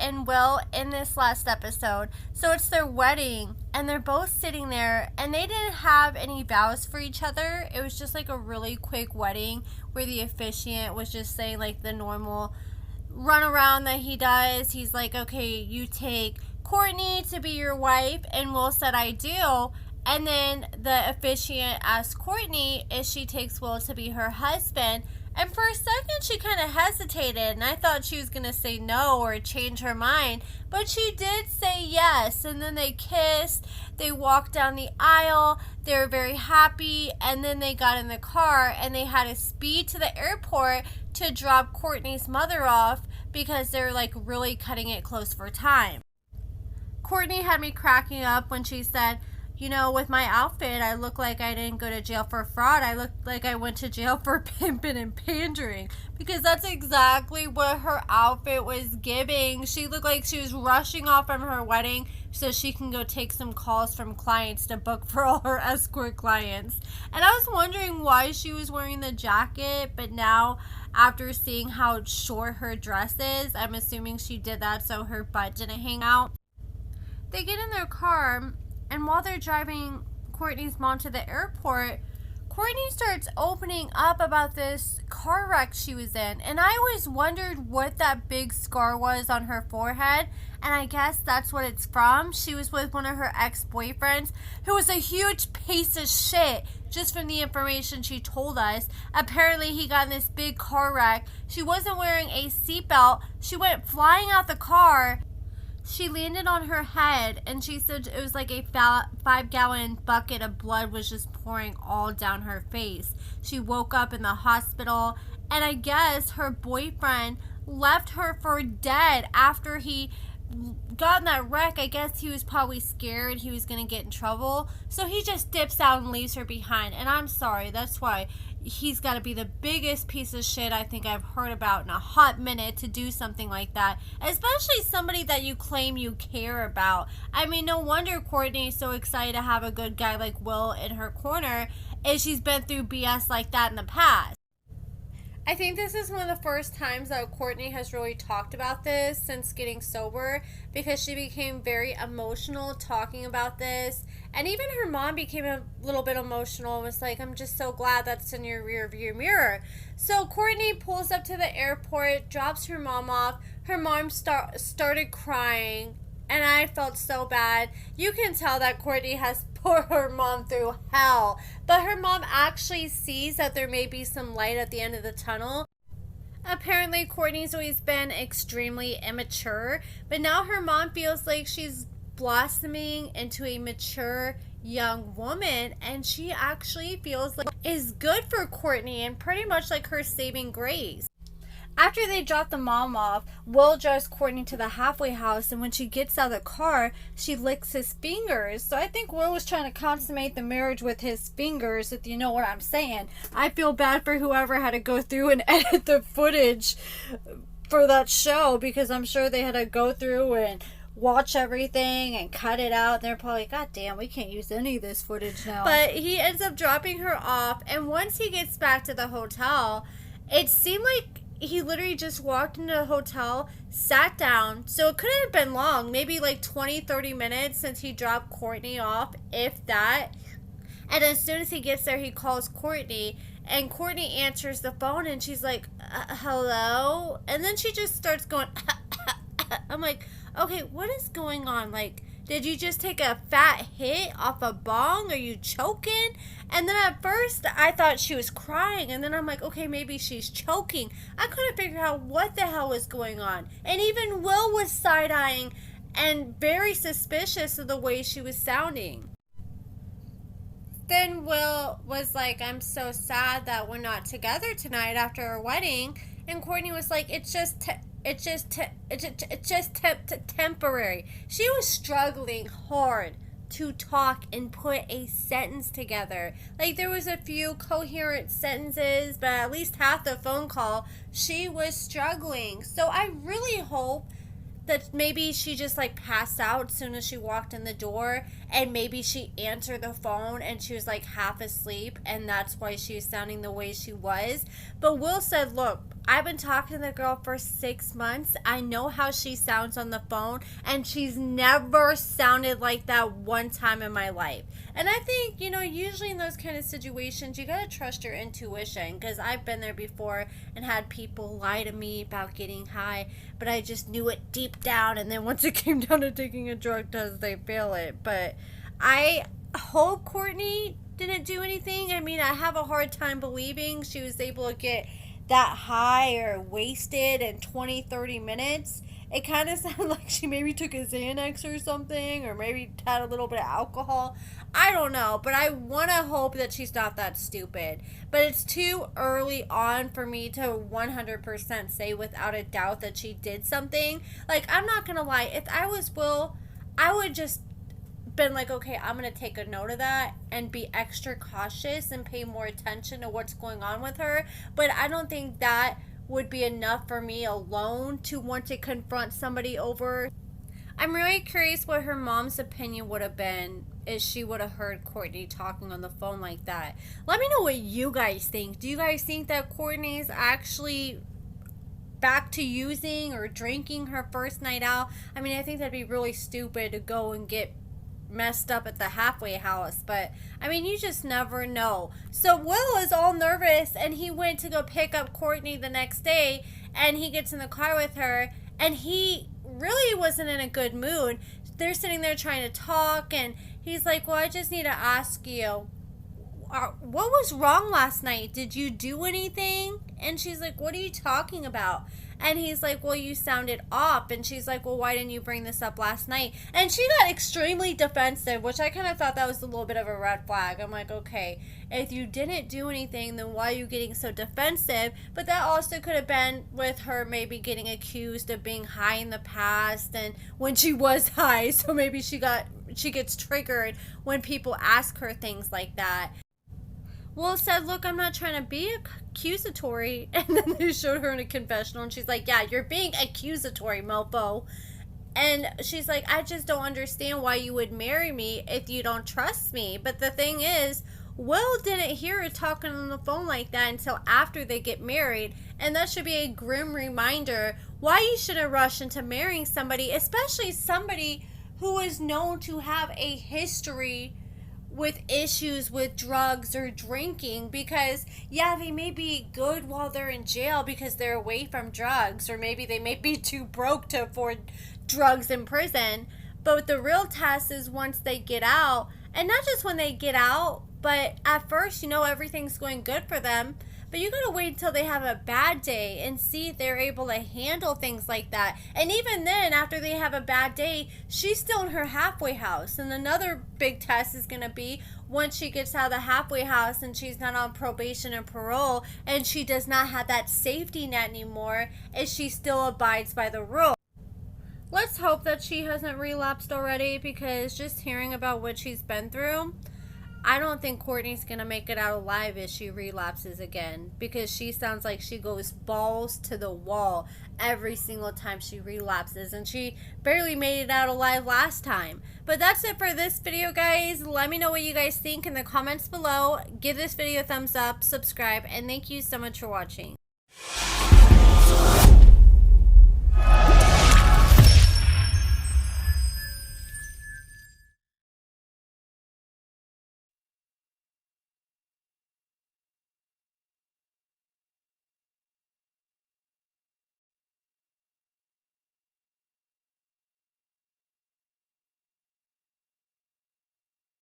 and Will in this last episode. So it's their wedding, and they're both sitting there, and they didn't have any vows for each other. It was just like a really quick wedding where the officiant was just saying like the normal run around that he does. He's like, okay, you take Courtnee to be your wife, and Will said, I do. And then the officiant asked Courtney if she takes Will to be her husband. And for a second, she kind of hesitated, and I thought she was going to say no or change her mind. But she did say yes, and then they kissed, they walked down the aisle, they were very happy, and then they got in the car, and they had to speed to the airport to drop Courtney's mother off because they're like really cutting it close for time. Courtney had me cracking up when she said, you know, with my outfit, I look like I didn't go to jail for fraud. I look like I went to jail for pimping and pandering. Because that's exactly what her outfit was giving. She looked like she was rushing off from her wedding so she can go take some calls from clients to book for all her escort clients. And I was wondering why she was wearing the jacket, but now after seeing how short her dress is, I'm assuming she did that so her butt didn't hang out. They get in their car, and while they're driving Courtney's mom to the airport, Courtney starts opening up about this car wreck she was in. And I always wondered what that big scar was on her forehead. And I guess that's what it's from. She was with one of her ex-boyfriends who was a huge piece of shit, just from the information she told us. Apparently he got in this big car wreck. She wasn't wearing a seatbelt. She went flying out the car. She landed on her head, and she said it was like a 5-gallon bucket of blood was just pouring all down her face. She woke up in the hospital, and I guess her boyfriend left her for dead after he got in that wreck. I guess he was probably scared he was going to get in trouble, so he just dips out and leaves her behind. And I'm sorry, that's why he's got to be the biggest piece of shit I think I've heard about in a hot minute to do something like that, especially somebody that you claim you care about. I mean, no wonder Courtney is so excited to have a good guy like Will in her corner if she's been through BS like that in the past. I think this is one of the first times that Courtney has really talked about this since getting sober, because she became very emotional talking about this. And even her mom became a little bit emotional and was like, I'm just so glad that's in your rear view mirror. So Courtney pulls up to the airport, drops her mom off. Her mom started crying, and I felt so bad. You can tell that Courtney has put her mom through hell, but her mom actually sees that there may be some light at the end of the tunnel. Apparently Courtney's always been extremely immature, but now her mom feels like she's blossoming into a mature young woman, and she actually feels like is good for Courtney and pretty much like her saving grace. After they drop the mom off, Will drives Courtney to the halfway house, and when she gets out of the car, she licks his fingers. So I think Will was trying to consummate the marriage with his fingers, if you know what I'm saying. I feel bad for whoever had to go through and edit the footage for that show, because I'm sure they had to go through and watch everything and cut it out. They're probably, God damn, we can't use any of this footage now. But he ends up dropping her off, and once he gets back to the hotel, it seemed like he literally just walked into the hotel, sat down. So it couldn't have been long, maybe like 20-30 minutes since he dropped Courtney off, if that. And as soon as he gets there, he calls Courtney, and Courtney answers the phone, and she's like, hello? And then she just starts going, I'm like, okay, what is going on? Like, did you just take a fat hit off a bong? Are you choking? And then at first I thought she was crying, and then I'm like, okay, maybe she's choking. I couldn't figure out what the hell was going on. And even Will was side-eyeing and very suspicious of the way she was sounding. Then Will was like, I'm so sad that we're not together tonight after our wedding. And Courtney was like, it's just temporary. She was struggling hard to talk and put a sentence together. Like, there was a few coherent sentences, but at least half the phone call, she was struggling. So I really hope that maybe she just like passed out as soon as she walked in the door, and maybe she answered the phone and she was like half asleep, and that's why she was sounding the way she was. But Will said, look, I've been talking to the girl for 6 months. I know how she sounds on the phone, and she's never sounded like that one time in my life. And I think, you know, usually in those kind of situations, you gotta trust your intuition, because I've been there before and had people lie to me about getting high, but I just knew it deep down, and then once it came down to taking a drug test, they fail it. But I hope Courtney didn't do anything. I mean, I have a hard time believing she was able to get that high or wasted in 20-30 minutes. It kind of sounded like she maybe took a Xanax or something, or maybe had a little bit of alcohol. I don't know, but I want to hope that she's not that stupid. But it's too early on for me to 100% say without a doubt that she did something. Like, I'm not going to lie. If I was Will, I would just been like, okay, I'm going to take a note of that and be extra cautious and pay more attention to what's going on with her. But I don't think that would be enough for me alone to want to confront somebody over. I'm really curious what her mom's opinion would have been if she would have heard Courtney talking on the phone like that. Let me know what you guys think. Do you guys think that Courtney's actually back to using or drinking her first night out? I mean, I think that'd be really stupid to go and get messed up at the halfway house, but I mean, you just never know. So Will is all nervous, and he went to go pick up Courtney the next day, and he gets in the car with her, and he really wasn't in a good mood. They're sitting there trying to talk, and he's like, well, I just need to ask you, what was wrong last night? Did you do anything? And she's like, what are you talking about? And he's like, well, you sounded off. And she's like, well, why didn't you bring this up last night? And she got extremely defensive, which I kind of thought that was a little bit of a red flag. I'm like, okay, if you didn't do anything, then why are you getting so defensive? But that also could have been with her maybe getting accused of being high in the past, and when she was high, so maybe she gets triggered when people ask her things like that. Will said, look, I'm not trying to be accusatory. And then they showed her in a confessional, and she's like, yeah, you're being accusatory, mofo. And she's like, I just don't understand why you would marry me if you don't trust me. But the thing is, Will didn't hear her talking on the phone like that until after they get married. And that should be a grim reminder why you shouldn't rush into marrying somebody, especially somebody who is known to have a history with issues with drugs or drinking. Because yeah, they may be good while they're in jail because they're away from drugs, or maybe they may be too broke to afford drugs in prison, but the real test is once they get out. And not just when they get out, but at first, you know, everything's going good for them, but you gotta wait until they have a bad day and see if they're able to handle things like that. And even then, after they have a bad day, she's still in her halfway house. And another big test is gonna be once she gets out of the halfway house and she's not on probation and parole, and she does not have that safety net anymore, if she still abides by the rules. Let's hope that she hasn't relapsed already, because just hearing about what she's been through, I don't think Courtney's going to make it out alive if she relapses again, because she sounds like she goes balls to the wall every single time she relapses, and she barely made it out alive last time. But that's it for this video, guys. Let me know what you guys think in the comments below. Give this video a thumbs up, subscribe, and thank you so much for watching.